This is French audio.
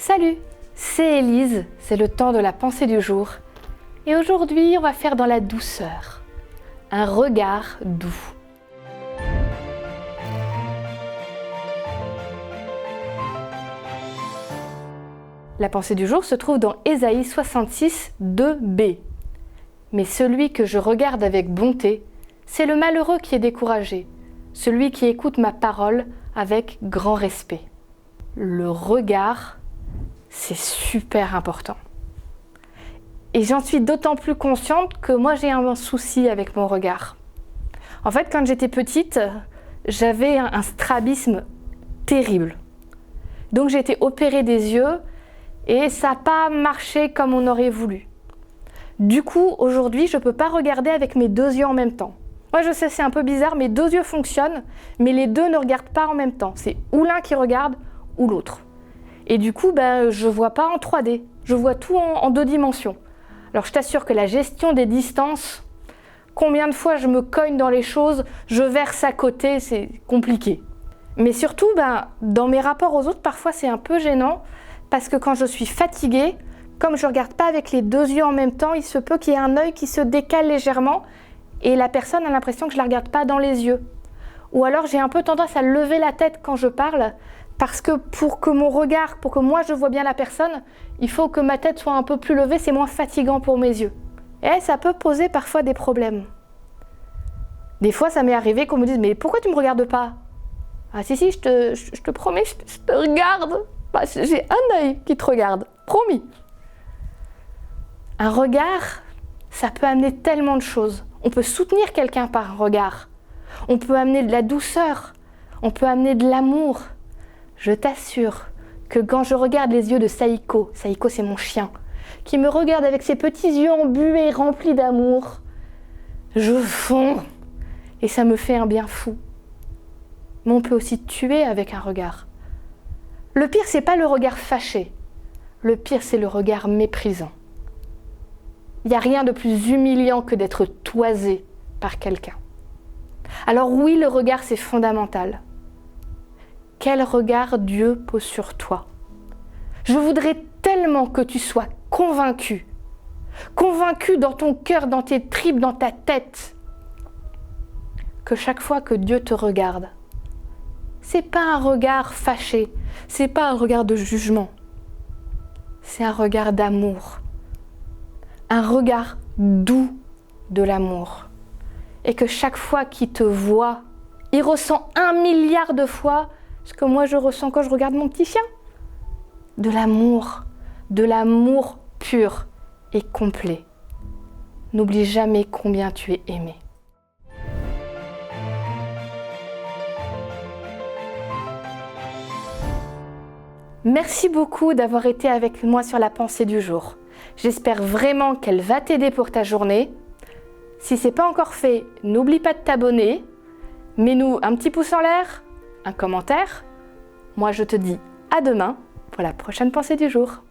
Salut, c'est Élise, c'est le temps de la pensée du jour. Et aujourd'hui, on va faire dans la douceur, un regard doux. La pensée du jour se trouve dans Ésaïe 66, 2b. Mais celui que je regarde avec bonté, c'est le malheureux qui est découragé, celui qui écoute ma parole avec grand respect. Le regard, c'est super important. Et j'en suis d'autant plus consciente que moi j'ai un souci avec mon regard. En fait, quand j'étais petite, j'avais un strabisme terrible. Donc j'ai été opérée des yeux et ça n'a pas marché comme on aurait voulu. Du coup, aujourd'hui, je ne peux pas regarder avec mes deux yeux en même temps. Moi, je sais, c'est un peu bizarre, mes deux yeux fonctionnent, mais les deux ne regardent pas en même temps. C'est ou l'un qui regarde ou l'autre. Et du coup, je ne vois pas en 3D, je vois tout en 2 dimensions. Alors, je t'assure que la gestion des distances, combien de fois je me cogne dans les choses, je verse à côté, c'est compliqué. Mais surtout, dans mes rapports aux autres, parfois, c'est un peu gênant, parce que quand je suis fatiguée, comme je ne regarde pas avec les deux yeux en même temps, il se peut qu'il y ait un œil qui se décale légèrement et la personne a l'impression que je ne la regarde pas dans les yeux. Ou alors j'ai un peu tendance à lever la tête quand je parle parce que pour que moi je vois bien la personne, il faut que ma tête soit un peu plus levée, c'est moins fatigant pour mes yeux. Et ça peut poser parfois des problèmes. Des fois ça m'est arrivé qu'on me dise « mais pourquoi tu ne me regardes pas ?» Ah si, je te promets, je te regarde. J'ai un œil qui te regarde, promis. Un regard, ça peut amener tellement de choses. On peut soutenir quelqu'un par un regard. On peut amener de la douceur. On peut amener de l'amour. Je t'assure que quand je regarde les yeux de Saïko c'est mon chien, qui me regarde avec ses petits yeux embués, remplis d'amour, je fonds et ça me fait un bien fou. Mais on peut aussi tuer avec un regard. Le pire, c'est pas le regard fâché. Le pire, c'est le regard méprisant. Il n'y a rien de plus humiliant que d'être toisé par quelqu'un. Alors oui, le regard, c'est fondamental. Quel regard Dieu pose sur toi? Je voudrais tellement que tu sois convaincu dans ton cœur, dans tes tripes, dans ta tête, que chaque fois que Dieu te regarde, c'est pas un regard fâché, c'est pas un regard de jugement, c'est un regard d'amour. Un regard doux de l'amour. Et que chaque fois qu'il te voit, il ressent 1 milliard de fois ce que moi je ressens quand je regarde mon petit chien. De l'amour pur et complet. N'oublie jamais combien tu es aimé. Merci beaucoup d'avoir été avec moi sur la pensée du jour. J'espère vraiment qu'elle va t'aider pour ta journée. Si ce n'est pas encore fait, n'oublie pas de t'abonner. Mets-nous un petit pouce en l'air, un commentaire. Moi, je te dis à demain pour la prochaine pensée du jour.